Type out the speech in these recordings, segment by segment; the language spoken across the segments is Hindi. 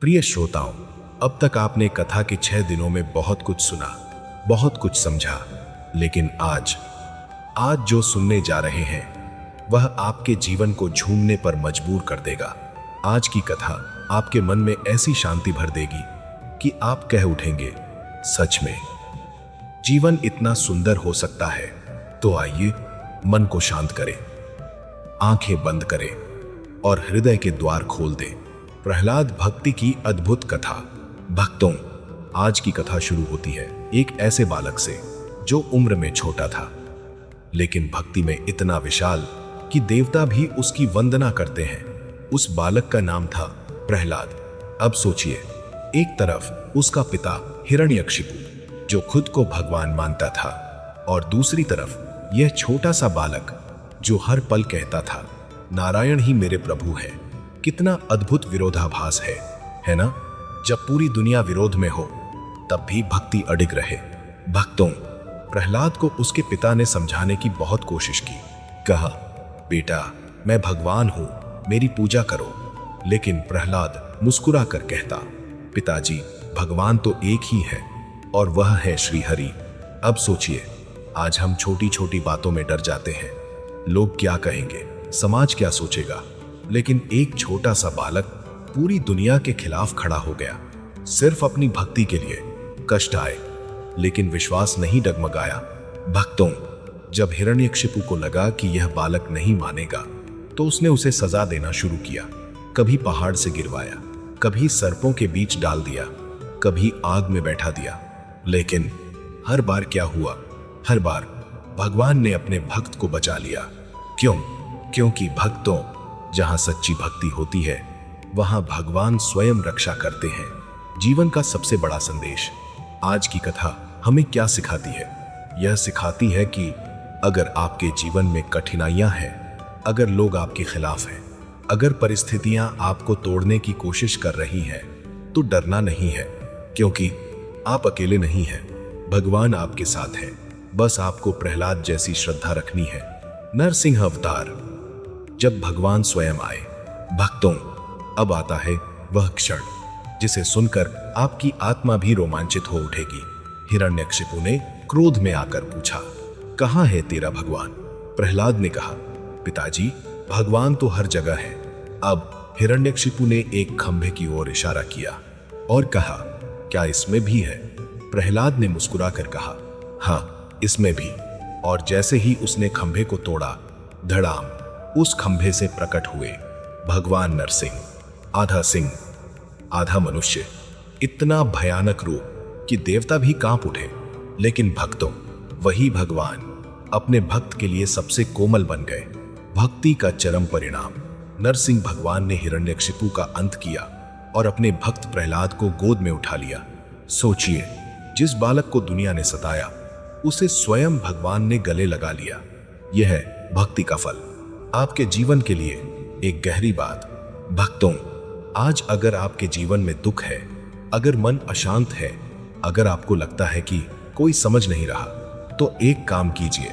प्रिय श्रोताओं, अब तक आपने कथा के 6 दिनों में बहुत कुछ सुना, बहुत कुछ समझा, लेकिन आज जो सुनने जा रहे हैं वह आपके जीवन को झूमने पर मजबूर कर देगा। आज की कथा आपके मन में ऐसी शांति भर देगी कि आप कह उठेंगे, सच में जीवन इतना सुंदर हो सकता है। तो आइए मन को शांत करें, आंखें बंद करें और हृदय के द्वार खोल दें। प्रहलाद भक्ति की अद्भुत कथा। भक्तों, आज की कथा शुरू होती है एक ऐसे बालक से जो उम्र में छोटा था, लेकिन भक्ति में इतना विशाल कि देवता भी उसकी वंदना करते हैं। उस बालक का नाम था प्रहलाद। अब सोचिए, एक तरफ उसका पिता हिरण्यकशिपु जो खुद को भगवान मानता था, और दूसरी तरफ यह छोटा सा बालक जो हर पल कहता था, नारायण ही मेरे प्रभु हैं। कितना अद्भुत विरोधाभास है ना? जब पूरी दुनिया विरोध में हो तब भी भक्ति अडिग रहे। भक्तों, प्रहलाद को उसके पिता ने समझाने की बहुत कोशिश की। कहा, बेटा मैं भगवान हूं, मेरी पूजा करो। लेकिन प्रहलाद मुस्कुरा कर कहता, पिताजी भगवान तो एक ही है और वह है श्री हरि। अब सोचिए, आज हम छोटी छोटी बातों में डर जाते हैं। लोग क्या कहेंगे, समाज क्या सोचेगा, लेकिन एक छोटा सा बालक पूरी दुनिया के खिलाफ खड़ा हो गया, सिर्फ अपनी भक्ति के लिए। कष्ट आए लेकिन विश्वास नहीं डगमगाया। भक्तों, जब हिरण्यकशिपु को लगा कि यह बालक नहीं मानेगा तो उसने उसे सजा देना शुरू किया। कभी पहाड़ से गिरवाया, कभी सर्पों के बीच डाल दिया, कभी आग में बैठा दिया। लेकिन हर बार क्या हुआ? हर बार भगवान ने अपने भक्त को बचा लिया। क्योंकि भक्तों, जहां सच्ची भक्ति होती है वहां भगवान स्वयं रक्षा करते हैं। जीवन का सबसे बड़ा संदेश। आज की कथा हमें क्या सिखाती है? यह सिखाती है कि अगर आपके जीवन में कठिनाइयां हैं, अगर लोग आपके खिलाफ हैं, अगर परिस्थितियां आपको तोड़ने की कोशिश कर रही हैं, तो डरना नहीं है, क्योंकि आप अकेले नहीं हैं। भगवान आपके साथ है। बस आपको प्रहलाद जैसी श्रद्धा रखनी है। नरसिंह अवतार, जब भगवान स्वयं आए। भक्तों, अब आता है वह क्षण जिसे सुनकर आपकी आत्मा भी रोमांचित हो उठेगी। हिरण्यकशिपु ने क्रोध में आकर पूछा, कहाँ है तेरा भगवान? प्रहलाद ने कहा, पिताजी भगवान तो हर जगह है। अब हिरण्यकशिपु ने एक खंभे की ओर इशारा किया और कहा, क्या इसमें भी है? प्रहलाद ने मुस्कुराकर कहा, हाँ इसमें भी। और जैसे ही उसने खंभे को तोड़ा, धड़ाम, उस खंभे से प्रकट हुए भगवान नरसिंह। आधा सिंह आधा मनुष्य। इतना भयानक रूप कि देवता भी कांप उठे। लेकिन भक्तों, वही भगवान अपने भक्त के लिए सबसे कोमल बन गए। भक्ति का चरम परिणाम। नरसिंह भगवान ने हिरण्यकशिपु का अंत किया और अपने भक्त प्रहलाद को गोद में उठा लिया। सोचिए, जिस बालक को दुनिया ने सताया उसे स्वयं भगवान ने गले लगा लिया। यह है भक्ति का फल। आपके जीवन के लिए एक गहरी बात। भक्तों, आज अगर आपके जीवन में दुख है, अगर मन अशांत है, अगर आपको लगता है कि कोई समझ नहीं रहा, तो एक काम कीजिए,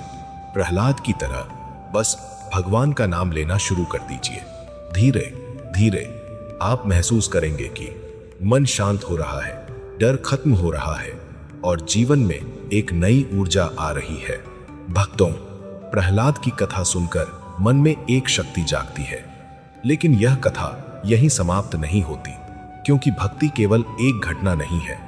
प्रहलाद की तरह बस भगवान का नाम लेना शुरू कर दीजिए। धीरे धीरे आप महसूस करेंगे कि मन शांत हो रहा है, डर खत्म हो रहा है और जीवन में एक नई ऊर्जा आ रही है। भक्तों, प्रहलाद की कथा सुनकर मन में एक शक्ति जागती है। लेकिन यह कथा यहीं समाप्त नहीं होती, क्योंकि भक्ति केवल एक घटना नहीं है,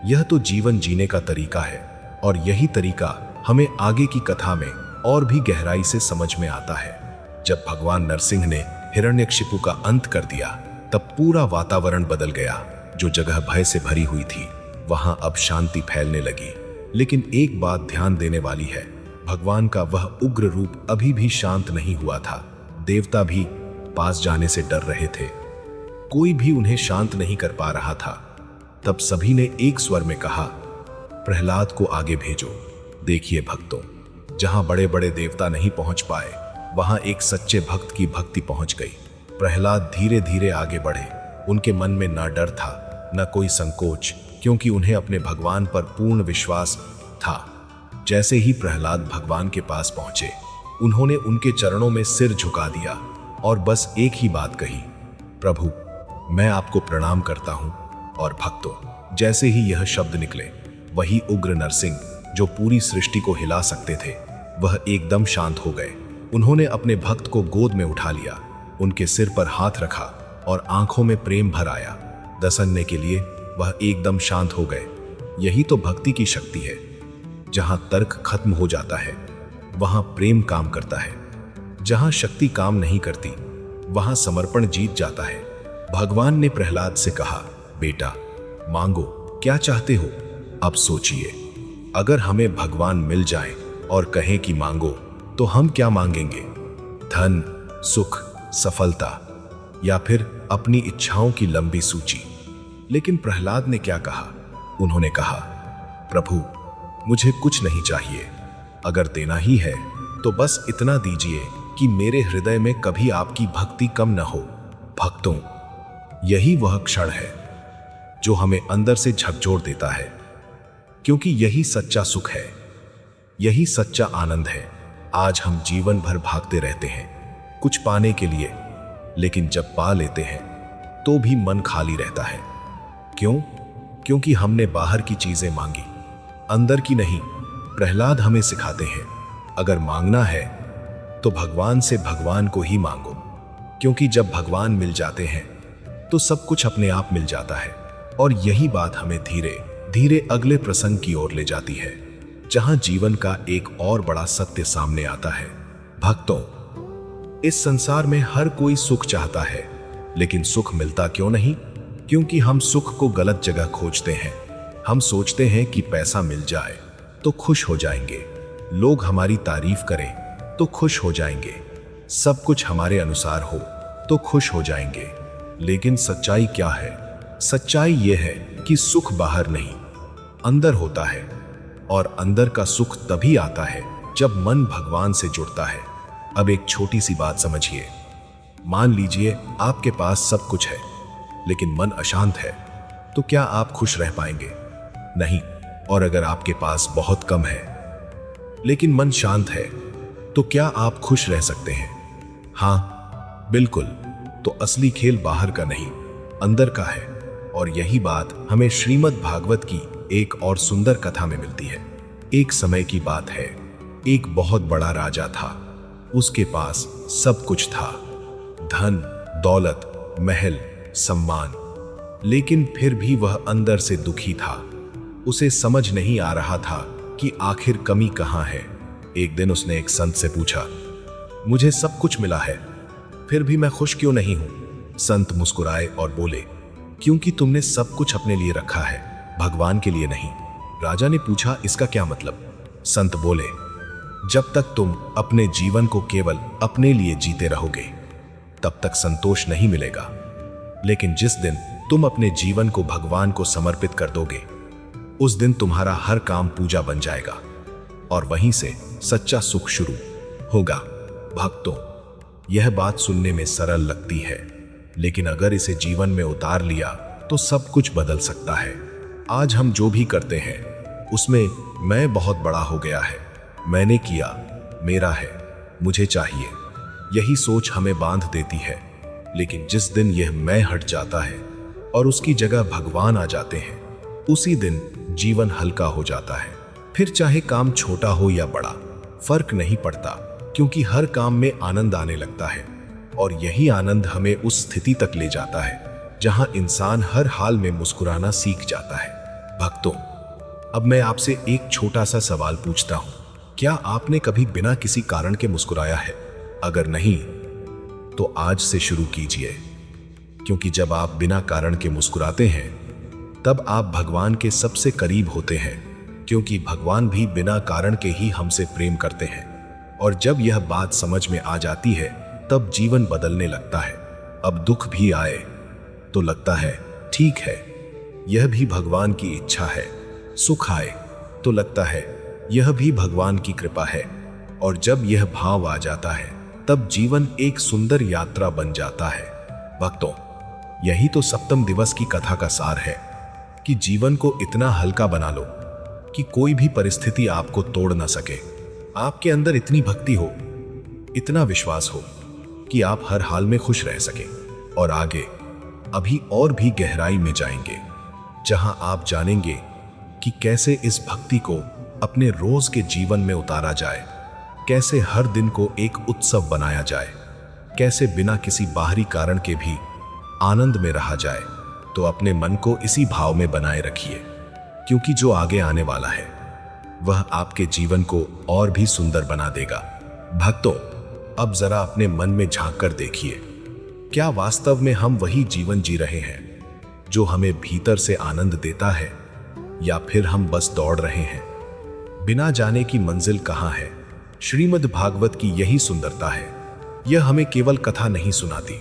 यह तो जीवन जीने का तरीका है। और यही तरीका हमें आगे की कथा में और भी गहराई से समझ में आता है। जब भगवान नरसिंह ने हिरण्यकशिपु का अंत कर दिया, तब पूरा वातावरण बदल गया। जो जगह भय से भरी हुई थी, वहां अब शांति फैलने लगी। लेकिन एक बात ध्यान देने वाली है, भगवान का वह उग्र रूप अभी भी शांत नहीं हुआ था। देवता भी पास जाने से डर रहे थे, कोई भी उन्हें शांत नहीं कर पा रहा था। तब सभी ने एक स्वर में कहा, प्रहलाद को आगे भेजो। देखिए भक्तों, जहां बड़े बड़े देवता नहीं पहुंच पाए, वहां एक सच्चे भक्त की भक्ति पहुंच गई। प्रहलाद धीरे धीरे आगे बढ़े। उनके मन में ना डर था, न कोई संकोच, क्योंकि उन्हें अपने भगवान पर पूर्ण विश्वास था। जैसे ही प्रहलाद भगवान के पास पहुंचे, उन्होंने उनके चरणों में सिर झुका दिया और बस एक ही बात कही, प्रभु मैं आपको प्रणाम करता हूं। और भक्तों, जैसे ही यह शब्द निकले, वही उग्र नरसिंह जो पूरी सृष्टि को हिला सकते थे, वह एकदम शांत हो गए। उन्होंने अपने भक्त को गोद में उठा लिया, उनके सिर पर हाथ रखा और आंखों में प्रेम भर आया। दसन्ने के लिए वह एकदम शांत हो गए। यही तो भक्ति की शक्ति है। जहां तर्क खत्म हो जाता है, वहां प्रेम काम करता है। जहां शक्ति काम नहीं करती, वहां समर्पण जीत जाता है। भगवान ने प्रहलाद से कहा, बेटा मांगो, क्या चाहते हो? अब सोचिए, अगर हमें भगवान मिल जाएं और कहें कि मांगो, तो हम क्या मांगेंगे? धन, सुख, सफलता, या फिर अपनी इच्छाओं की लंबी सूची? लेकिन प्रहलाद ने क्या कहा? उन्होंने कहा, प्रभु मुझे कुछ नहीं चाहिए। अगर देना ही है तो बस इतना दीजिए कि मेरे हृदय में कभी आपकी भक्ति कम न हो। भक्तों, यही वह क्षण है जो हमें अंदर से झकझोर देता है, क्योंकि यही सच्चा सुख है, यही सच्चा आनंद है। आज हम जीवन भर भागते रहते हैं कुछ पाने के लिए, लेकिन जब पा लेते हैं तो भी मन खाली रहता है। क्यों? क्योंकि हमने बाहर की चीजें मांगी, अंदर की नहीं। प्रहलाद हमें सिखाते हैं, अगर मांगना है तो भगवान से भगवान को ही मांगो, क्योंकि जब भगवान मिल जाते हैं तो सब कुछ अपने आप मिल जाता है। और यही बात हमें धीरे धीरे अगले प्रसंग की ओर ले जाती है, जहां जीवन का एक और बड़ा सत्य सामने आता है। भक्तों, इस संसार में हर कोई सुख चाहता है, लेकिन सुख मिलता क्यों नहीं? क्योंकि हम सुख को गलत जगह खोजते हैं। हम सोचते हैं कि पैसा मिल जाए तो खुश हो जाएंगे, लोग हमारी तारीफ करें तो खुश हो जाएंगे, सब कुछ हमारे अनुसार हो तो खुश हो जाएंगे। लेकिन सच्चाई क्या है? सच्चाई यह है कि सुख बाहर नहीं, अंदर होता है। और अंदर का सुख तभी आता है जब मन भगवान से जुड़ता है। अब एक छोटी सी बात समझिए। मान लीजिए आपके पास सब कुछ है, लेकिन मन अशांत है, तो क्या आप खुश रह पाएंगे? नहीं। और अगर आपके पास बहुत कम है, लेकिन मन शांत है, तो क्या आप खुश रह सकते हैं? हाँ, बिल्कुल। तो असली खेल बाहर का नहीं, अंदर का है। और यही बात हमें श्रीमद् भागवत की एक और सुंदर कथा में मिलती है। एक समय की बात है, एक बहुत बड़ा राजा था। उसके पास सब कुछ था, धन, दौलत, महल, सम्मान, लेकिन फिर भी वह अंदर से दुखी था। उसे समझ नहीं आ रहा था कि आखिर कमी कहाँ है। एक दिन उसने एक संत से पूछा, मुझे सब कुछ मिला है, फिर भी मैं खुश क्यों नहीं हूं? संत मुस्कुराए और बोले, क्योंकि तुमने सब कुछ अपने लिए रखा है, भगवान के लिए नहीं। राजा ने पूछा, इसका क्या मतलब? संत बोले, जब तक तुम अपने जीवन को केवल अपने लिए जीते रहोगे, तब तक संतोष नहीं मिलेगा। लेकिन जिस दिन तुम अपने जीवन को भगवान को समर्पित कर दोगे, उस दिन तुम्हारा हर काम पूजा बन जाएगा, और वहीं से सच्चा सुख शुरू होगा। भक्तों, यह बात सुनने में सरल लगती है, लेकिन अगर इसे जीवन में उतार लिया तो सब कुछ बदल सकता है। आज हम जो भी करते हैं, उसमें मैं बहुत बड़ा हो गया है, मैंने किया, मेरा है, मुझे चाहिए, यही सोच हमें बांध देती है। लेकिन जिस दिन यह मैं हट जाता है और उसकी जगह भगवान आ जाते हैं, उसी दिन जीवन हल्का हो जाता है। फिर चाहे काम छोटा हो या बड़ा, फर्क नहीं पड़ता, क्योंकि हर काम में आनंद आने लगता है। और यही आनंद हमें उस स्थिति तक ले जाता है जहां इंसान हर हाल में मुस्कुराना सीख जाता है। भक्तों, अब मैं आपसे एक छोटा सा सवाल पूछता हूं, क्या आपने कभी बिना किसी कारण के मुस्कुराया है? अगर नहीं, तो आज से शुरू कीजिए, क्योंकि जब आप बिना कारण के मुस्कुराते हैं, तब आप भगवान के सबसे करीब होते हैं, क्योंकि भगवान भी बिना कारण के ही हमसे प्रेम करते हैं। और जब यह बात समझ में आ जाती है, तब जीवन बदलने लगता है। अब दुख भी आए तो लगता है ठीक है, यह भी भगवान की इच्छा है। सुख आए तो लगता है यह भी भगवान की कृपा है। और जब यह भाव आ जाता है, तब जीवन एक सुंदर यात्रा बन जाता है। भक्तों, यही तो सप्तम दिवस की कथा का सार है कि जीवन को इतना हल्का बना लो कि कोई भी परिस्थिति आपको तोड़ ना सके। आपके अंदर इतनी भक्ति हो, इतना विश्वास हो कि आप हर हाल में खुश रह सके और आगे अभी और भी गहराई में जाएंगे, जहां आप जानेंगे कि कैसे इस भक्ति को अपने रोज के जीवन में उतारा जाए, कैसे हर दिन को एक उत्सव बनाया जाए, कैसे बिना किसी बाहरी कारण के भी आनंद में रहा जाए। तो अपने मन को इसी भाव में बनाए रखिए, क्योंकि जो आगे आने वाला है वह आपके जीवन को और भी सुंदर बना देगा। भक्तों, अब जरा अपने मन में झांक कर देखिए, क्या वास्तव में हम वही जीवन जी रहे हैं जो हमें भीतर से आनंद देता है, या फिर हम बस दौड़ रहे हैं बिना जाने की मंजिल कहां है। श्रीमद् भागवत की यही सुंदरता है। यह हमें केवल कथा नहीं सुनाती,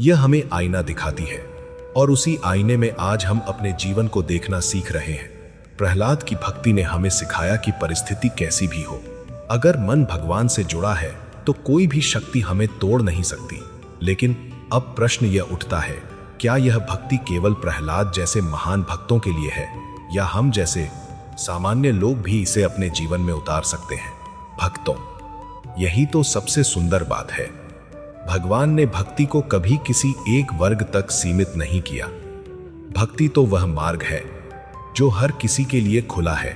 यह हमें आईना दिखाती है, और उसी आईने में आज हम अपने जीवन को देखना सीख रहे हैं। प्रहलाद की भक्ति ने हमें सिखाया कि परिस्थिति कैसी भी हो, अगर मन भगवान से जुड़ा है तो कोई भी शक्ति हमें तोड़ नहीं सकती। लेकिन अब प्रश्न यह उठता है, क्या यह भक्ति केवल प्रहलाद जैसे महान भक्तों के लिए है, या हम जैसे सामान्य लोग भी इसे अपने जीवन में उतार सकते हैं? भक्तों, यही तो सबसे सुंदर बात है। भगवान ने भक्ति को कभी किसी एक वर्ग तक सीमित नहीं किया। भक्ति तो वह मार्ग है जो हर किसी के लिए खुला है,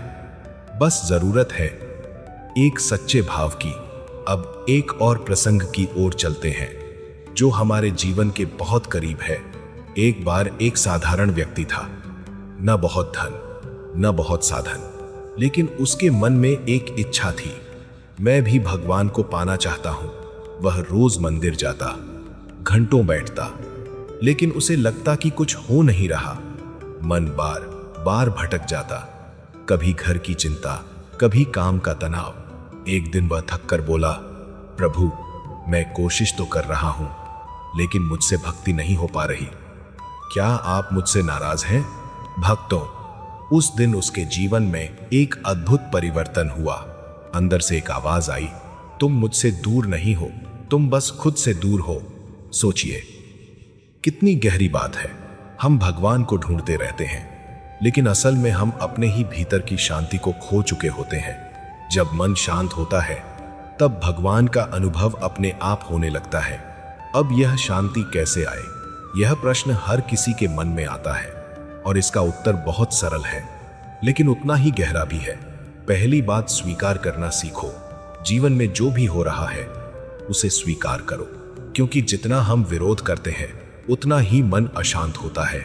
बस जरूरत है एक सच्चे भाव की। अब एक और प्रसंग की ओर चलते हैं जो हमारे जीवन के बहुत करीब है। एक बार एक साधारण व्यक्ति था, न बहुत धन न बहुत साधन, लेकिन उसके मन में एक इच्छा थी, मैं भी भगवान को पाना चाहता हूं। वह रोज मंदिर जाता, घंटों बैठता, लेकिन उसे लगता कि कुछ हो नहीं रहा। मन बार बार भटक जाता, कभी घर की चिंता, कभी काम का तनाव। एक दिन वह थक कर बोला, प्रभु, मैं कोशिश तो कर रहा हूं, लेकिन मुझसे भक्ति नहीं हो पा रही, क्या आप मुझसे नाराज हैं? भक्तों, उस दिन उसके जीवन में एक अद्भुत परिवर्तन हुआ। अंदर से एक आवाज आई, तुम मुझसे दूर नहीं हो, तुम बस खुद से दूर हो। सोचिए, कितनी गहरी बात है। हम भगवान को ढूंढते रहते हैं, लेकिन असल में हम अपने ही भीतर की शांति को खो चुके होते हैं। जब मन शांत होता है, तब भगवान का अनुभव अपने आप होने लगता है। अब यह शांति कैसे आए, यह प्रश्न हर किसी के मन में आता है, और इसका उत्तर बहुत सरल है, लेकिन उतना ही गहरा भी है। पहली बात, स्वीकार करना सीखो। जीवन में जो भी हो रहा है उसे स्वीकार करो, क्योंकि जितना हम विरोध करते हैं उतना ही मन अशांत होता है।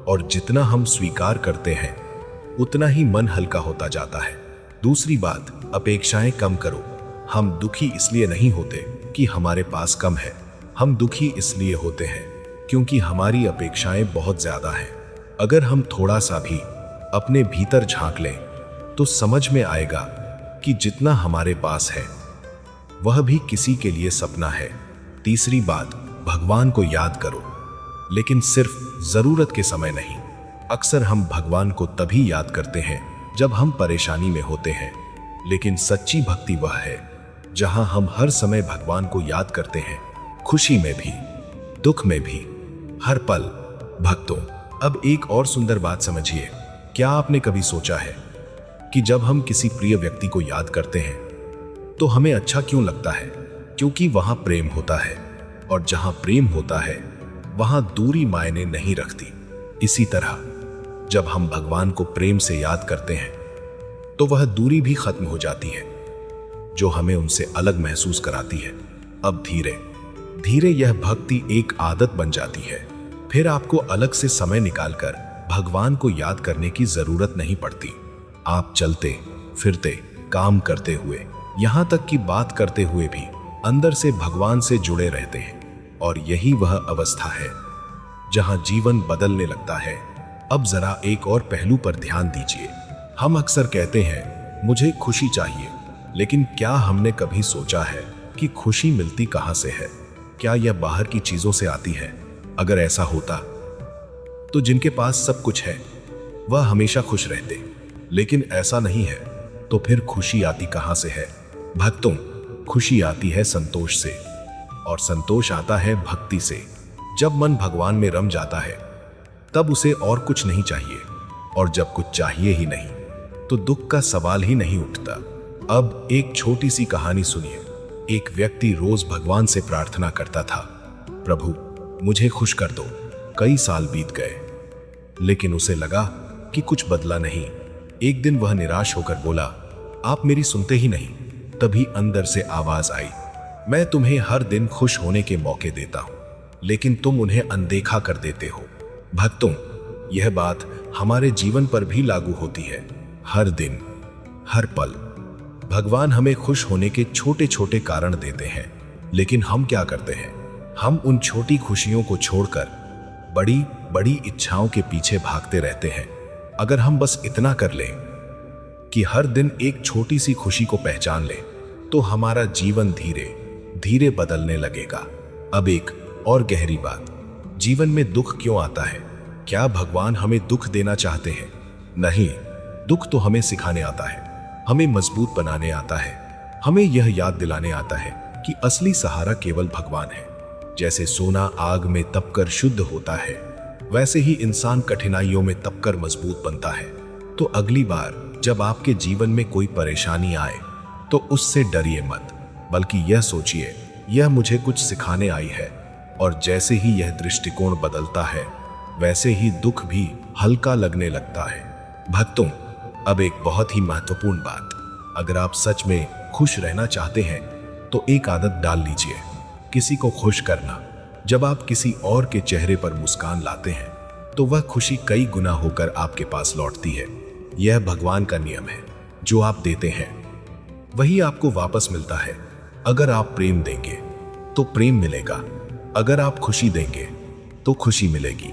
और जितना हम स्वीकार करते हैं उतना ही मन हल्का होता जाता है। दूसरी बात, अपेक्षाएं कम करो। हम दुखी इसलिए नहीं होते कि हमारे पास कम है, हम दुखी इसलिए होते हैं क्योंकि हमारी अपेक्षाएं बहुत ज्यादा हैं। अगर हम थोड़ा सा भी अपने भीतर झांक लें तो समझ में आएगा कि जितना हमारे पास है वह भी किसी के लिए सपना है। तीसरी बात, भगवान को याद करो, लेकिन सिर्फ जरूरत के समय नहीं। अक्सर हम भगवान को तभी याद करते हैं जब हम परेशानी में होते हैं, लेकिन सच्ची भक्ति वह है जहां हम हर समय भगवान को याद करते हैं, खुशी में भी दुख में भी, हर पल। भक्तों, अब एक और सुंदर बात समझिए। क्या आपने कभी सोचा है कि जब हम किसी प्रिय व्यक्ति को याद करते हैं तो हमें अच्छा क्यों लगता है? क्योंकि वहां प्रेम होता है, और जहां प्रेम होता है वहां दूरी मायने नहीं रखती। इसी तरह जब हम भगवान को प्रेम से याद करते हैं तो वह दूरी भी खत्म हो जाती है जो हमें उनसे अलग महसूस कराती है। अब धीरे धीरे यह भक्ति एक आदत बन जाती है। फिर आपको अलग से समय निकालकर भगवान को याद करने की जरूरत नहीं पड़ती। आप चलते फिरते, काम करते हुए, यहां तक कि बात करते हुए भी अंदर से भगवान से जुड़े रहते हैं। और यही वह अवस्था है जहां जीवन बदलने लगता है। अब जरा एक और पहलू पर ध्यान दीजिए। हम अक्सर कहते हैं मुझे खुशी चाहिए, लेकिन क्या हमने कभी सोचा है कि खुशी मिलती कहां से है? क्या यह बाहर की चीजों से आती है? अगर ऐसा होता तो जिनके पास सब कुछ है वह हमेशा खुश रहते, लेकिन ऐसा नहीं है, तो फिर खुशी आती कहां से है? भक्तों, खुशी आती है संतोष से, और संतोष आता है भक्ति से। जब मन भगवान में रम जाता है तब उसे और कुछ नहीं चाहिए, और जब कुछ चाहिए ही नहीं तो दुख का सवाल ही नहीं उठता। अब एक छोटी सी कहानी सुनिए। एक व्यक्ति रोज भगवान से प्रार्थना करता था, प्रभु मुझे खुश कर दो। कई साल बीत गए, लेकिन उसे लगा कि कुछ बदला नहीं। एक दिन वह निराश होकर बोला, आप मेरी सुनते ही नहीं। तभी अंदर से आवाज आई, मैं तुम्हें हर दिन खुश होने के मौके देता हूं, लेकिन तुम उन्हें अनदेखा कर देते हो। भक्तों, यह बात हमारे जीवन पर भी लागू होती है। हर दिन, हर पल भगवान हमें खुश होने के छोटे छोटे कारण देते हैं, लेकिन हम क्या करते हैं? हम उन छोटी खुशियों को छोड़कर बड़ी बड़ी इच्छाओं के पीछे भागते रहते हैं। अगर हम बस इतना कर लें कि हर दिन एक छोटी सी खुशी को पहचान लें, तो हमारा जीवन धीरे धीरे बदलने लगेगा। अब एक और गहरी बात, जीवन में दुख क्यों आता है? क्या भगवान हमें दुख देना चाहते हैं? नहीं, दुख तो हमें सिखाने आता है, हमें मजबूत बनाने आता है, हमें यह याद दिलाने आता है कि असली सहारा केवल भगवान है। जैसे सोना आग में तपकर शुद्ध होता है, वैसे ही इंसान कठिनाइयों में तपकर मजबूत बनता है। तो अगली बार जब आपके जीवन में कोई परेशानी आए, तो उससे डरिए मत, बल्कि यह सोचिए, यह मुझे कुछ सिखाने आई है। और जैसे ही यह दृष्टिकोण बदलता है, वैसे ही दुख भी हल्का लगने लगता है। भक्तों, अब एक बहुत ही महत्वपूर्ण बात, अगर आप सच में खुश रहना चाहते हैं, तो एक आदत डाल लीजिए, किसी को खुश करना। जब आप किसी और के चेहरे पर मुस्कान लाते हैं, तो वह खुशी कई गुना होकर आपके पास लौटती है। यह भगवान का नियम है, जो आप देते हैं वही आपको वापस मिलता है। अगर आप प्रेम देंगे तो प्रेम मिलेगा, अगर आप खुशी देंगे तो खुशी मिलेगी।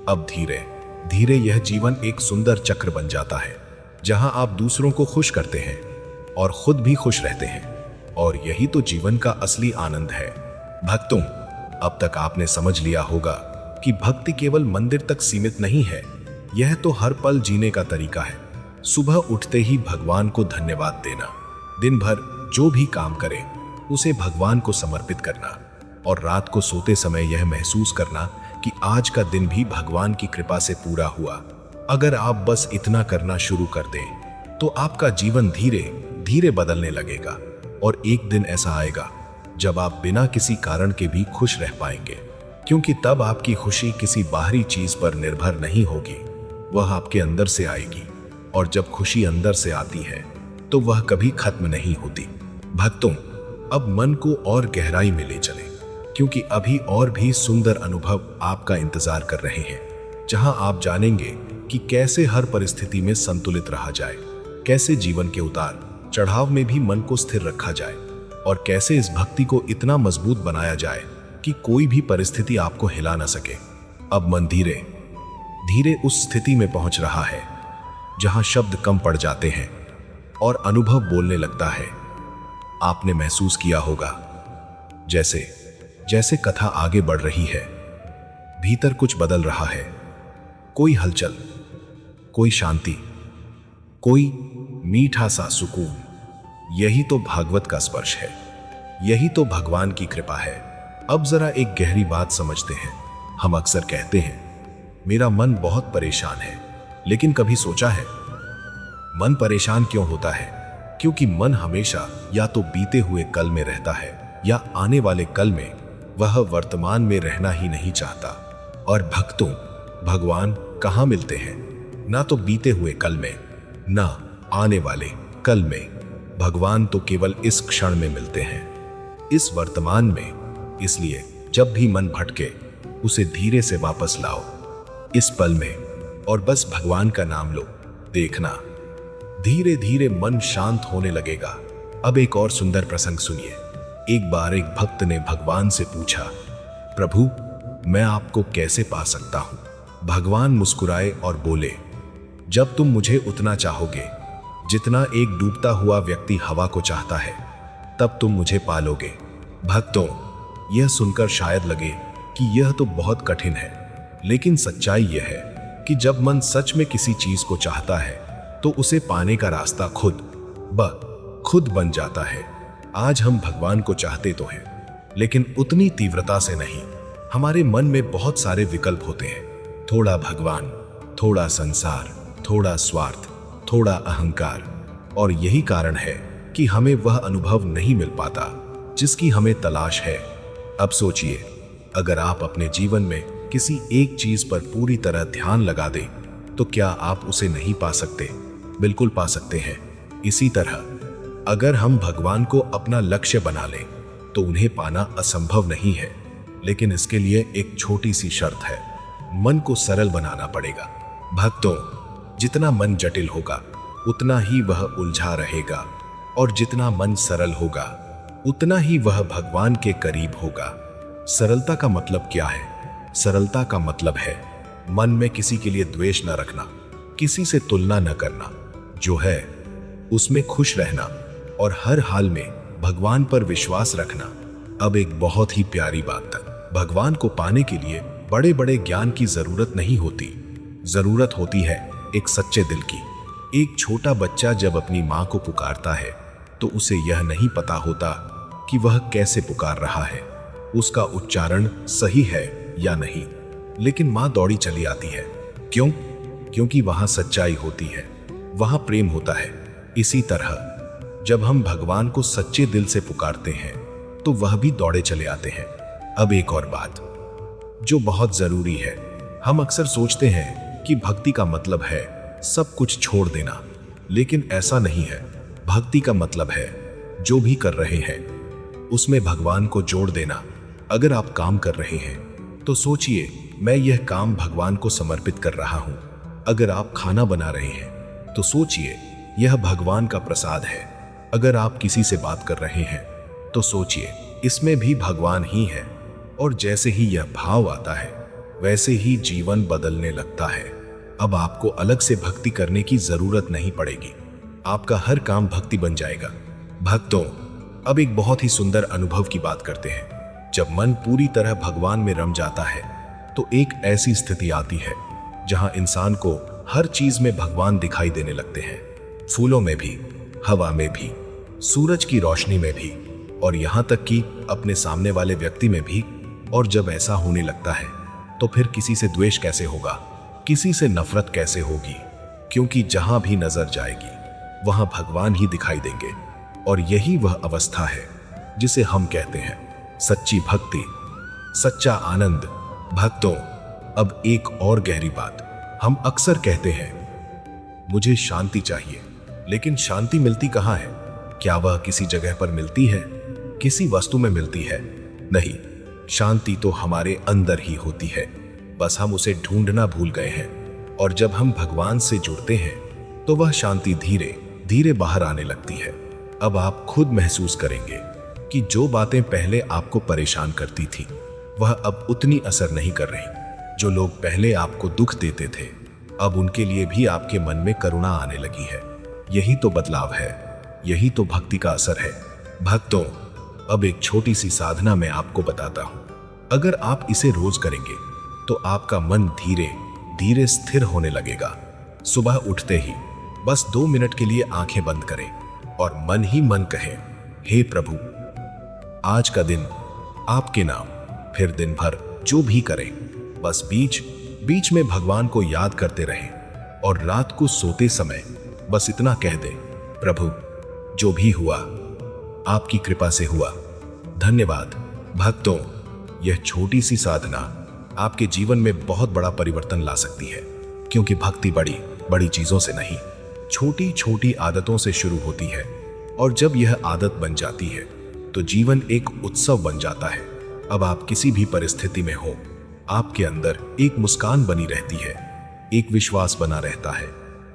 अब धीरे धीरे यह जीवन एक सुंदर चक्र बन जाता है, जहां आप दूसरों को खुश करते हैं और खुद भी खुश रहते हैं। और यही तो जीवन का असली आनंद है। भक्तों, अब तक आपने समझ लिया होगा कि भक्ति केवल मंदिर तक सीमित नहीं है, यह तो हर पल जीने का तरीका है। सुबह उठते ही भगवान को धन्यवाद देना, दिन भर जो भी काम करें उसे भगवान को समर्पित करना, और रात को सोते समय यह महसूस करना कि आज का दिन भी भगवान की कृपा से पूरा हुआ। अगर आप बस इतना करना शुरू कर दें, तो आपका जीवन धीरे धीरे बदलने लगेगा, और एक दिन ऐसा आएगा जब आप बिना किसी कारण के भी खुश रह पाएंगे, क्योंकि तब आपकी खुशी किसी बाहरी चीज पर निर्भर नहीं होगी, वह आपके अंदर से आएगी। और जब खुशी अंदर से आती है, तो वह कभी खत्म नहीं होती। भक्तों, अब मन को और गहराई में ले चलें, क्योंकि अभी और भी सुंदर अनुभव आपका इंतजार कर रहे हैं, जहां आप जानेंगे कि कैसे हर परिस्थिति में संतुलित रहा जाए, कैसे जीवन के उतार चढ़ाव में भी मन को स्थिर रखा जाए, और कैसे इस भक्ति को इतना मजबूत बनाया जाए कि कोई भी परिस्थिति आपको हिला न सके। अब मन धीरे धीरे उस स्थिति में पहुंच रहा है जहां शब्द कम पड़ जाते हैं और अनुभव बोलने लगता है। आपने महसूस किया होगा, जैसे जैसे कथा आगे बढ़ रही है, भीतर कुछ बदल रहा है, कोई हलचल, कोई शांति, कोई मीठा सा सुकून। यही तो भागवत का स्पर्श है, यही तो भगवान की कृपा है। अब जरा एक गहरी बात समझते हैं। हम अक्सर कहते हैं, मेरा मन बहुत परेशान है, लेकिन कभी सोचा है मन परेशान क्यों होता है? क्योंकि मन हमेशा या तो बीते हुए कल में रहता है, या आने वाले कल में। वह वर्तमान में रहना ही नहीं चाहता। और भक्तों, भगवान कहाँ मिलते हैं? ना तो बीते हुए कल में, ना आने वाले कल में। भगवान तो केवल इस क्षण में मिलते हैं, इस वर्तमान में। इसलिए जब भी मन भटके, उसे धीरे से वापस लाओ इस पल में, और बस भगवान का नाम लो। देखना, धीरे धीरे मन शांत होने लगेगा। अब एक और सुंदर प्रसंग सुनिए। एक बार एक भक्त ने भगवान से पूछा, प्रभु, मैं आपको कैसे पा सकता हूं? भगवान मुस्कुराए और बोले, जब तुम मुझे उतना चाहोगे जितना एक डूबता हुआ व्यक्ति हवा को चाहता है, तब तुम मुझे पालोगे। भक्तों, यह सुनकर शायद लगे कि यह तो बहुत कठिन है, लेकिन सच्चाई यह है कि जब मन सच में किसी चीज को चाहता है, तो उसे पाने का रास्ता खुद बन जाता है। आज हम भगवान को चाहते तो हैं, लेकिन उतनी तीव्रता से नहीं। हमारे मन में बहुत सारे विकल्प होते हैं, थोड़ा भगवान, थोड़ा संसार, थोड़ा स्वार्थ, थोड़ा अहंकार। और यही कारण है कि हमें वह अनुभव नहीं मिल पाता जिसकी हमें तलाश है। अब सोचिए, अगर आप अपने जीवन में किसी एक चीज पर पूरी तरह ध्यान लगा दें तो क्या आप उसे नहीं पा सकते? बिल्कुल पा सकते हैं। इसी तरह अगर हम भगवान को अपना लक्ष्य बना लें तो उन्हें पाना असंभव नहीं है, लेकिन इसके लिए एक छोटी सी शर्त है, मन को सरल बनाना पड़ेगा। भक्तों, जितना मन जटिल होगा उतना ही वह उलझा रहेगा, और जितना मन सरल होगा उतना ही वह भगवान के करीब होगा। सरलता का मतलब क्या है? सरलता का मतलब है मन में किसी के लिए द्वेष न रखना, किसी से तुलना न करना, जो है उसमें खुश रहना और हर हाल में भगवान पर विश्वास रखना। अब एक बहुत ही प्यारी बात है, भगवान को पाने के लिए बड़े बड़े ज्ञान की जरूरत नहीं होती, जरूरत होती है एक सच्चे दिल की। एक छोटा बच्चा जब अपनी माँ को पुकारता है तो उसे यह नहीं पता होता कि वह कैसे पुकार रहा है, उसका उच्चारण सही है या नहीं, लेकिन माँ दौड़ी चली आती है। क्यों? क्योंकि वहां सच्चाई होती है, वहां प्रेम होता है। इसी तरह जब हम भगवान को सच्चे दिल से पुकारते हैं तो वह भी दौड़े चले आते हैं। अब एक और बात जो बहुत जरूरी है, हम अक्सर सोचते हैं कि भक्ति का मतलब है सब कुछ छोड़ देना, लेकिन ऐसा नहीं है। भक्ति का मतलब है जो भी कर रहे हैं उसमें भगवान को जोड़ देना। अगर आप काम कर रहे हैं तो सोचिए, मैं यह काम भगवान को समर्पित कर रहा हूं। अगर आप खाना बना रहे हैं तो सोचिए, यह भगवान का प्रसाद है। अगर आप किसी से बात कर रहे हैं तो सोचिए, इसमें भी भगवान ही है। और जैसे ही यह भाव आता है वैसे ही जीवन बदलने लगता है। अब आपको अलग से भक्ति करने की जरूरत नहीं पड़ेगी, आपका हर काम भक्ति बन जाएगा। भक्तों, अब एक बहुत ही सुंदर अनुभव की बात करते हैं। जब मन पूरी तरह भगवान में रम जाता है तो एक ऐसी स्थिति आती है जहां इंसान को हर चीज में भगवान दिखाई देने लगते हैं, फूलों में भी, हवा में भी, सूरज की रोशनी में भी, और यहां तक कि अपने सामने वाले व्यक्ति में भी। और जब ऐसा होने लगता है तो फिर किसी से द्वेष कैसे होगा, किसी से नफरत कैसे होगी? क्योंकि जहां भी नजर जाएगी वहां भगवान ही दिखाई देंगे। और यही वह अवस्था है जिसे हम कहते हैं सच्ची भक्ति, सच्चा आनंद। भक्तों, अब एक और गहरी बात, हम अक्सर कहते हैं मुझे शांति चाहिए, लेकिन शांति मिलती कहाँ है? क्या वह किसी जगह पर मिलती है, किसी वस्तु में मिलती है? नहीं, शांति तो हमारे अंदर ही होती है, बस हम उसे ढूंढना भूल गए हैं। और जब हम भगवान से जुड़ते हैं तो वह शांति धीरे धीरे बाहर आने लगती है। अब आप खुद महसूस करेंगे कि जो बातें पहले आपको परेशान करती थी वह अब उतनी असर नहीं कर रही। जो लोग पहले आपको दुख देते थे अब उनके लिए भी आपके मन में करुणा आने लगी है। यही तो बदलाव है, यही तो भक्ति का असर है। भक्तों, अब एक छोटी सी साधना मैं आपको बताता हूं। अगर आप इसे रोज करेंगे तो आपका मन धीरे धीरे स्थिर होने लगेगा। सुबह उठते ही बस 2 मिनट के लिए आंखें बंद करें और मन ही मन कहें, हे प्रभु, आज का दिन आपके नाम। फिर दिन भर जो भी करें बस बीच बीच में भगवान को याद करते रहें। और रात को सोते समय बस इतना कह दें, प्रभु, जो भी हुआ आपकी कृपा से हुआ, धन्यवाद। भक्तों, यह छोटी सी साधना आपके जीवन में बहुत बड़ा परिवर्तन ला सकती है, क्योंकि भक्ति बड़ी बड़ी चीजों से नहीं, छोटी छोटी आदतों से शुरू होती है। और जब यह आदत बन जाती है तो जीवन एक उत्सव बन जाता है। अब आप किसी भी परिस्थिति में हो, आपके अंदर एक मुस्कान बनी रहती है, एक विश्वास बना रहता है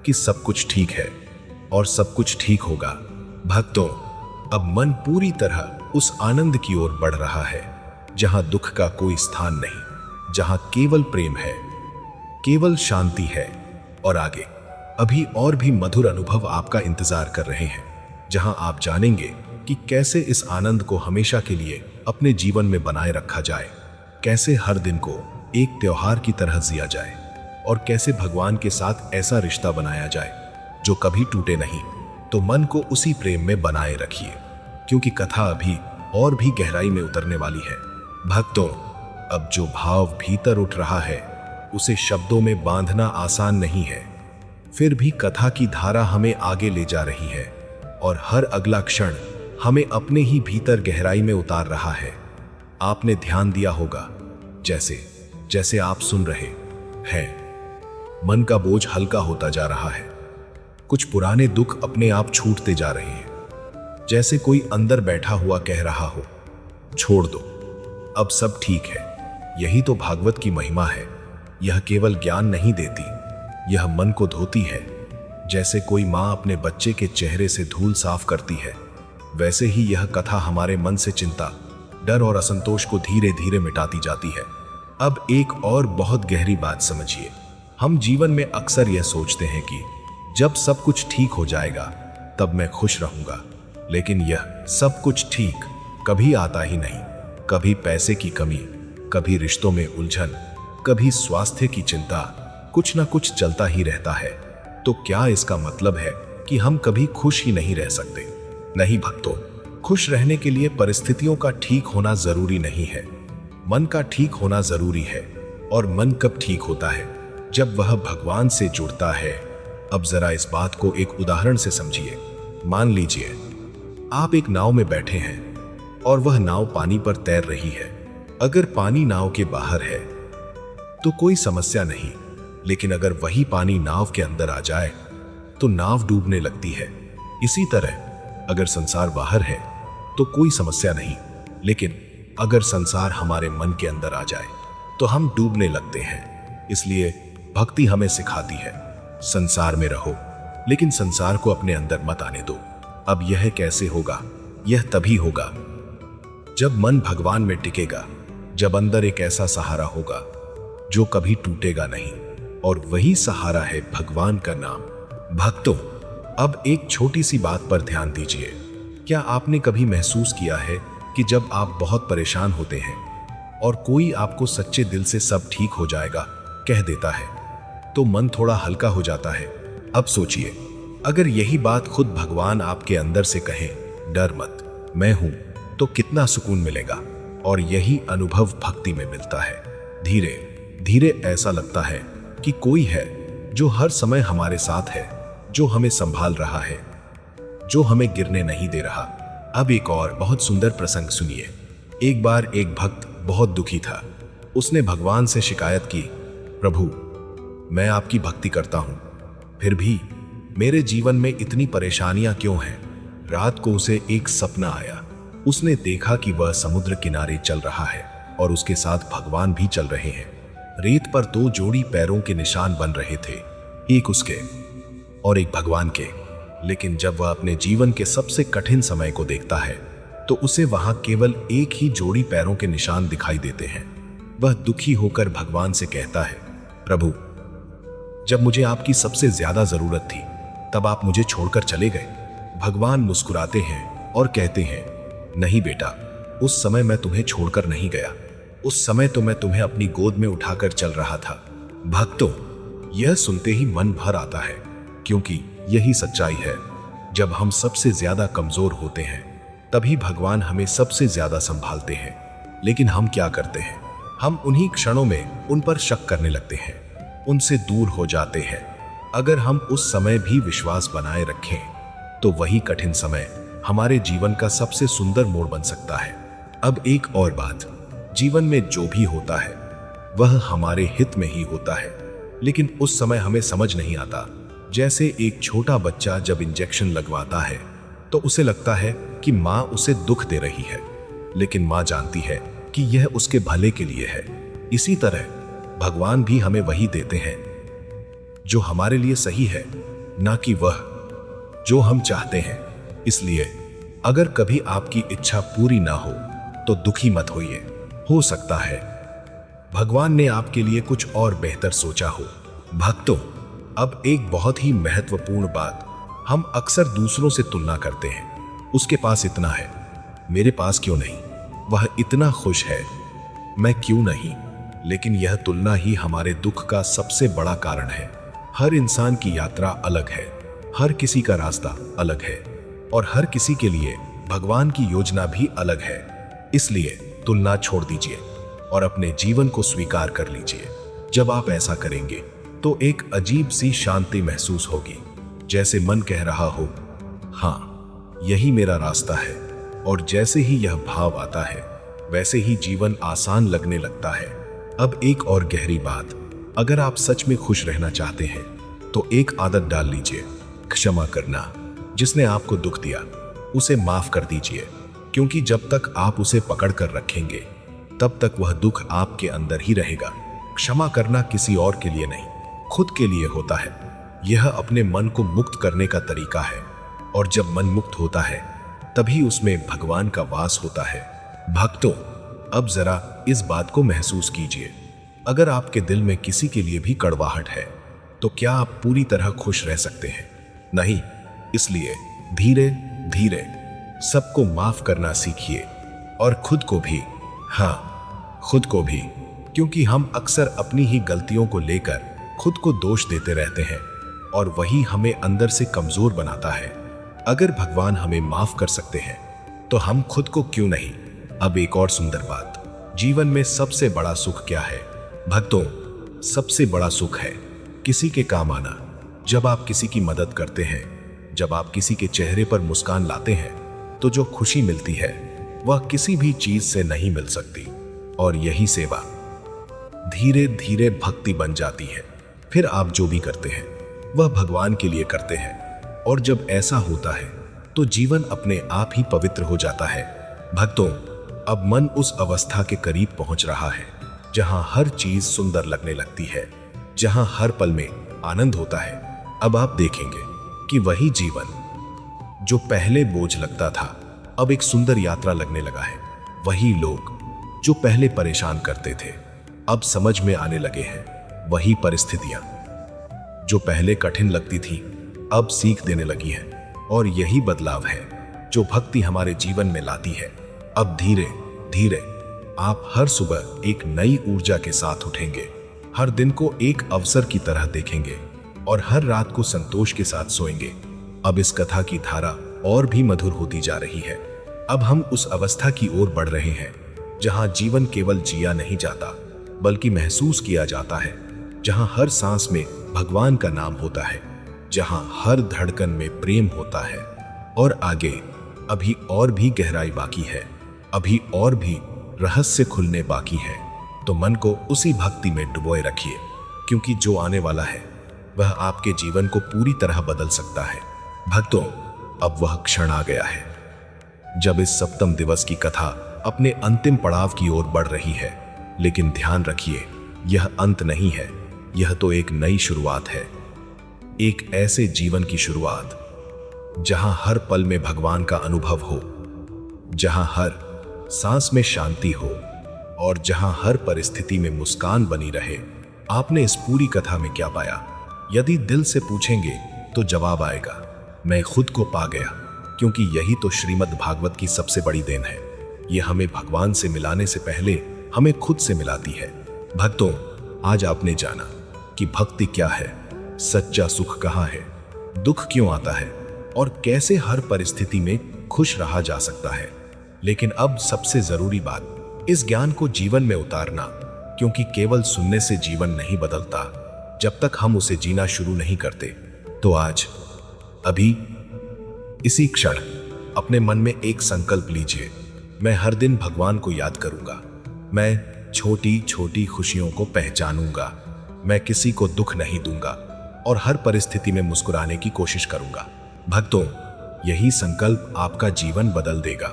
कि सब कुछ ठीक है और सब कुछ ठीक होगा। भक्तों, अब मन पूरी तरह उस आनंद की ओर बढ़ रहा है जहां दुख का कोई स्थान नहीं, जहां केवल प्रेम है, केवल शांति है। और आगे अभी और भी मधुर अनुभव आपका इंतजार कर रहे हैं, जहां आप जानेंगे कि कैसे इस आनंद को हमेशा के लिए अपने जीवन में बनाए रखा जाए, कैसे हर दिन को एक त्योहार की तरह जिया जाए, और कैसे भगवान के साथ ऐसा रिश्ता बनाया जाए जो कभी टूटे नहीं। तो मन को उसी प्रेम में बनाए रखिए, क्योंकि कथा अभी और भी गहराई में उतरने वाली है। भक्तों, अब जो भाव भीतर उठ रहा है उसे शब्दों में बांधना आसान नहीं है, फिर भी कथा की धारा हमें आगे ले जा रही है और हर अगला क्षण हमें अपने ही भीतर गहराई में उतार रहा है। आपने ध्यान दिया होगा जैसे जैसे आप सुन रहे हैं, मन का बोझ हल्का होता जा रहा है। कुछ पुराने दुख अपने आप छूटते जा रहे हैं, जैसे कोई अंदर बैठा हुआ कह रहा हो, छोड़ दो, अब सब ठीक है। यही तो भागवत की महिमा है। यह केवल ज्ञान नहीं देती, यह मन को धोती है। जैसे कोई माँ अपने बच्चे के चेहरे से धूल साफ करती है, वैसे ही यह कथा हमारे मन से चिंता, डर और असंतोष को धीरे धीरे मिटाती जाती है। अब एक और बहुत गहरी बात समझिए। हम जीवन में अक्सर यह सोचते हैं कि जब सब कुछ ठीक हो जाएगा तब मैं खुश रहूंगा, लेकिन यह सब कुछ ठीक कभी आता ही नहीं। कभी पैसे की कमी, कभी रिश्तों में उलझन, कभी स्वास्थ्य की चिंता, कुछ ना कुछ चलता ही रहता है। तो क्या इसका मतलब है कि हम कभी खुश ही नहीं रह सकते? नहीं भक्तों, खुश रहने के लिए परिस्थितियों का ठीक होना जरूरी नहीं है, मन का ठीक होना जरूरी है। और मन कब ठीक होता है? जब वह भगवान से जुड़ता है। अब जरा इस बात को एक उदाहरण से समझिए। मान लीजिए आप एक नाव में बैठे हैं और वह नाव पानी पर तैर रही है। अगर पानी नाव के बाहर है तो कोई समस्या नहीं, लेकिन अगर वही पानी नाव के अंदर आ जाए तो नाव डूबने लगती है। इसी तरह अगर संसार बाहर है तो कोई समस्या नहीं, लेकिन अगर संसार हमारे मन के अंदर आ जाए तो हम डूबने लगते हैं। इसलिए भक्ति हमें सिखाती है, संसार में रहो लेकिन संसार को अपने अंदर मत आने दो। अब यह कैसे होगा? यह तभी होगा जब मन भगवान में टिकेगा, जब अंदर एक ऐसा सहारा होगा जो कभी टूटेगा नहीं, और वही सहारा है भगवान का नाम। भक्तों, अब एक छोटी सी बात पर ध्यान दीजिए। क्या आपने कभी महसूस किया है कि जब आप बहुत परेशान होते हैं और कोई आपको सच्चे दिल से सब ठीक हो जाएगा कह देता है, तो मन थोड़ा हल्का हो जाता है? अब सोचिए, अगर यही बात खुद भगवान आपके अंदर से कहे, डर मत, मैं हूं, तो कितना सुकून मिलेगा। और यही अनुभव भक्ति में मिलता है। धीरे धीरे ऐसा लगता है कि कोई है जो हर समय हमारे साथ है, जो हमें संभाल रहा है, जो हमें गिरने नहीं दे रहा। अब एक और बहुत सुंदर प्रसंग सुनिए। एक बार एक भक्त बहुत दुखी था। उसने भगवान से शिकायत की, प्रभु, मैं आपकी भक्ति करता हूं, फिर भी मेरे जीवन में इतनी परेशानियां क्यों हैं? रात को उसे एक सपना आया। उसने देखा कि वह समुद्र किनारे चल रहा है और उसके साथ भगवान भी चल रहे हैं। रेत पर 2 जोड़ी पैरों के निशान बन रहे थे, एक उसके और एक भगवान के। लेकिन जब वह अपने जीवन के सबसे कठिन समय को देखता है तो उसे वहां केवल एक ही जोड़ी पैरों के निशान दिखाई देते हैं। वह दुखी होकर भगवान से कहता है, प्रभु, जब मुझे आपकी सबसे ज्यादा जरूरत थी तब आप मुझे छोड़कर चले गए। भगवान मुस्कुराते हैं और कहते हैं, नहीं बेटा, उस समय मैं तुम्हें छोड़कर नहीं गया। उस समय तो मैं तुम्हें अपनी गोद में उठाकर चल रहा था। भक्तों, यह सुनते ही मन भर आता है, क्योंकि यही सच्चाई है। जब हम सबसे ज्यादा कमजोर होते हैं तभी भगवान हमें सबसे ज्यादा संभालते हैं। लेकिन हम क्या करते हैं? हम उन्हीं क्षणों में उन पर शक करने लगते हैं, उनसे दूर हो जाते हैं। अगर हम उस समय भी विश्वास बनाए रखें तो वही कठिन समय हमारे जीवन का सबसे सुंदर मोड़ बन सकता है। अब एक और बात, जीवन में जो भी होता है वह हमारे हित में ही होता है, लेकिन उस समय हमें समझ नहीं आता। जैसे एक छोटा बच्चा जब इंजेक्शन लगवाता है तो उसे लगता है कि माँ उसे दुख दे रही है, लेकिन माँ जानती है कि यह उसके भले के लिए है। इसी तरह भगवान भी हमें वही देते हैं जो हमारे लिए सही है, ना कि वह जो हम चाहते हैं। इसलिए अगर कभी आपकी इच्छा पूरी ना हो तो दुखी मत होइए। हो सकता है भगवान ने आपके लिए कुछ और बेहतर सोचा हो। भक्तों, अब एक बहुत ही महत्वपूर्ण बात, हम अक्सर दूसरों से तुलना करते हैं। उसके पास इतना है, मेरे पास क्यों नहीं? वह इतना खुश है, मैं क्यों नहीं? लेकिन यह तुलना ही हमारे दुख का सबसे बड़ा कारण है। हर इंसान की यात्रा अलग है, हर किसी का रास्ता अलग है, और हर किसी के लिए भगवान की योजना भी अलग है। इसलिए तुलना छोड़ दीजिए और अपने जीवन को स्वीकार कर लीजिए। जब आप ऐसा करेंगे तो एक अजीब सी शांति महसूस होगी, जैसे मन कह रहा हो, हाँ, यही मेरा रास्ता है। और जैसे ही यह भाव आता है वैसे ही जीवन आसान लगने लगता है। अब एक और गहरी बात, अगर आप सच में खुश रहना चाहते हैं तो एक आदत डाल लीजिए, क्षमा करना। जिसने आपको दुख दिया उसे माफ कर दीजिए, क्योंकि जब तक आप उसे पकड़ कर रखेंगे तब तक वह दुख आपके अंदर ही रहेगा। क्षमा करना किसी और के लिए नहीं, खुद के लिए होता है। यह अपने मन को मुक्त करने का तरीका है, और जब मन मुक्त होता है तभी उसमें भगवान का वास होता है। भक्तों, अब जरा इस बात को महसूस कीजिए, अगर आपके दिल में किसी के लिए भी कड़वाहट है तो क्या आप पूरी तरह खुश रह सकते हैं? नहीं। इसलिए धीरे धीरे सबको माफ करना सीखिए, और खुद को भी। हाँ, खुद को भी, क्योंकि हम अक्सर अपनी ही गलतियों को लेकर खुद को दोष देते रहते हैं, और वही हमें अंदर से कमजोर बनाता है। अगर भगवान हमें माफ कर सकते हैं तो हम खुद को क्यों नहीं। अब एक और सुंदर बात, जीवन में सबसे बड़ा सुख क्या है? भक्तों, सबसे बड़ा सुख है किसी के काम आना। जब आप किसी की मदद करते हैं, जब आप किसी के चेहरे पर मुस्कान लाते हैं, तो जो खुशी मिलती है वह किसी भी चीज से नहीं मिल सकती। और यही सेवा धीरे धीरे भक्ति बन जाती है। फिर आप जो भी करते हैं वह भगवान के लिए करते हैं, और जब ऐसा होता है तो जीवन अपने आप ही पवित्र हो जाता है। भक्तों, अब मन उस अवस्था के करीब पहुंच रहा है जहां हर चीज सुंदर लगने लगती है, जहां हर पल में आनंद होता है। अब आप देखेंगे कि वही जीवन जो पहले बोझ लगता था अब एक सुंदर यात्रा लगने लगा है। वही लोग जो पहले परेशान करते थे अब समझ में आने लगे हैं। वही परिस्थितियां जो पहले कठिन लगती थी अब सीख देने लगी हैं। और यही बदलाव है जो भक्ति हमारे जीवन में लाती है। अब धीरे धीरे आप हर सुबह एक नई ऊर्जा के साथ उठेंगे, हर दिन को एक अवसर की तरह देखेंगे, और हर रात को संतोष के साथ सोएंगे। अब इस कथा की धारा और भी मधुर होती जा रही है। अब हम उस अवस्था की ओर बढ़ रहे हैं जहां जीवन केवल जिया नहीं जाता बल्कि महसूस किया जाता है, जहां हर सांस में भगवान का नाम होता है, जहां हर धड़कन में प्रेम होता है। और आगे अभी और भी गहराई बाकी है, अभी और भी रहस्य खुलने बाकी है। तो मन को उसी भक्ति में डुबोए रखिए, क्योंकि जो आने वाला है वह आपके जीवन को पूरी तरह बदल सकता है। भक्तों, अब वह क्षण आ गया है जब इस सप्तम दिवस की कथा अपने अंतिम पड़ाव की ओर बढ़ रही है। लेकिन ध्यान रखिए, यह अंत नहीं है, यह तो एक नई शुरुआत है। एक ऐसे जीवन की शुरुआत जहां हर पल में भगवान का अनुभव हो, जहां हर सांस में शांति हो, और जहां हर परिस्थिति में मुस्कान बनी रहे। आपने इस पूरी कथा में क्या पाया? यदि दिल से पूछेंगे तो जवाब आएगा, मैं खुद को पा गया। क्योंकि यही तो श्रीमद् भागवत की सबसे बड़ी देन है। यह हमें भगवान से मिलाने से पहले हमें खुद से मिलाती है। भक्तों, आज आपने जाना कि भक्ति क्या है, सच्चा सुख कहाँ है, दुख क्यों आता है, और कैसे हर परिस्थिति में खुश रहा जा सकता है। लेकिन अब सबसे जरूरी बात, इस ज्ञान को जीवन में उतारना, क्योंकि केवल सुनने से जीवन नहीं बदलता जब तक हम उसे जीना शुरू नहीं करते। तो आज, अभी, इसी क्षण अपने मन में एक संकल्प लीजिए, मैं हर दिन भगवान को याद करूंगा, मैं छोटी छोटी खुशियों को पहचानूंगा, मैं किसी को दुख नहीं दूंगा, और हर परिस्थिति में मुस्कुराने की कोशिश करूंगा। भक्तों, यही संकल्प आपका जीवन बदल देगा।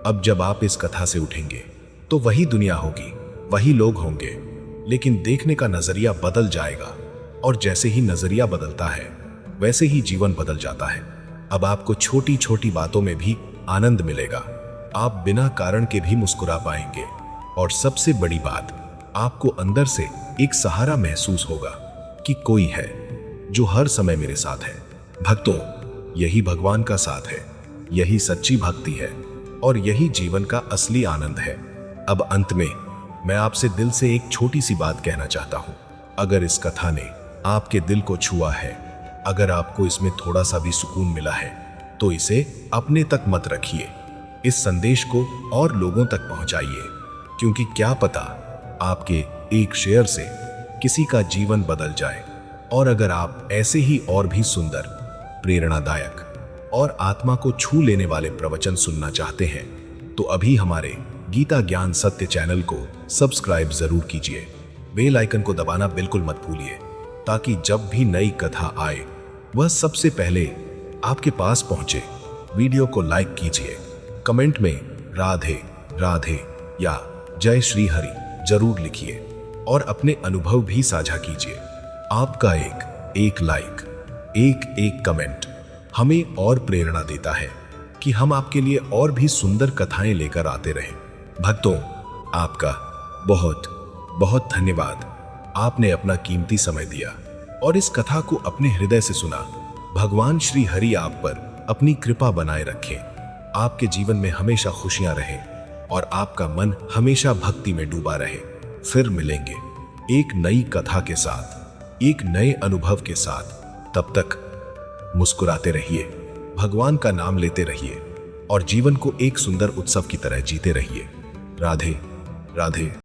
अब जब आप इस कथा से उठेंगे तो वही दुनिया होगी, वही लोग होंगे, लेकिन देखने का नजरिया बदल जाएगा। और जैसे ही नजरिया बदलता है वैसे ही जीवन बदल जाता है। अब आपको छोटी छोटी बातों में भी आनंद मिलेगा, आप बिना कारण के भी मुस्कुरा पाएंगे, और सबसे बड़ी बात, आपको अंदर से एक सहारा महसूस होगा कि कोई है जो हर समय मेरे साथ है। भक्तों, यही भगवान का साथ है, यही सच्ची भक्ति है, और यही जीवन का असली आनंद है। अब अंत में मैं आपसे दिल से एक छोटी सी बात कहना चाहता हूं। अगर इस कथा ने आपके दिल को छुआ है, अगर आपको इसमें थोड़ा सा भी सुकून मिला है, तो इसे अपने तक मत रखिए, इस संदेश को और लोगों तक पहुंचाइए, क्योंकि क्या पता आपके एक शेयर से किसी का जीवन बदल जाए। और अगर आप ऐसे ही और भी सुंदर, प्रेरणादायक और आत्मा को छू लेने वाले प्रवचन सुनना चाहते हैं, तो अभी हमारे गीता ज्ञान सत्य चैनल को सब्सक्राइब जरूर कीजिए। बेल आइकन को दबाना बिल्कुल मत भूलिए, ताकि जब भी नई कथा आए वह सबसे पहले आपके पास पहुंचे। वीडियो को लाइक कीजिए, कमेंट में राधे राधे या जय श्री हरि जरूर लिखिए और अपने अनुभव भी साझा कीजिए। आपका एक लाइक, एक कमेंट हमें और प्रेरणा देता है कि हम आपके लिए और भी सुंदर कथाएं लेकर आते रहें। भक्तों, आपका बहुत बहुत धन्यवाद। आपने अपना कीमती समय दिया और इस कथा को अपने हृदय से सुना। भगवान श्री हरि आप पर अपनी कृपा बनाए रखें, आपके जीवन में हमेशा खुशियां रहें और आपका मन हमेशा भक्ति में डूबा रहे। फिर मिलेंगे एक नई कथा के साथ, एक नए अनुभव के साथ। तब तक मुस्कुराते रहिए, भगवान का नाम लेते रहिए और जीवन को एक सुंदर उत्सव की तरह जीते रहिए। राधे राधे।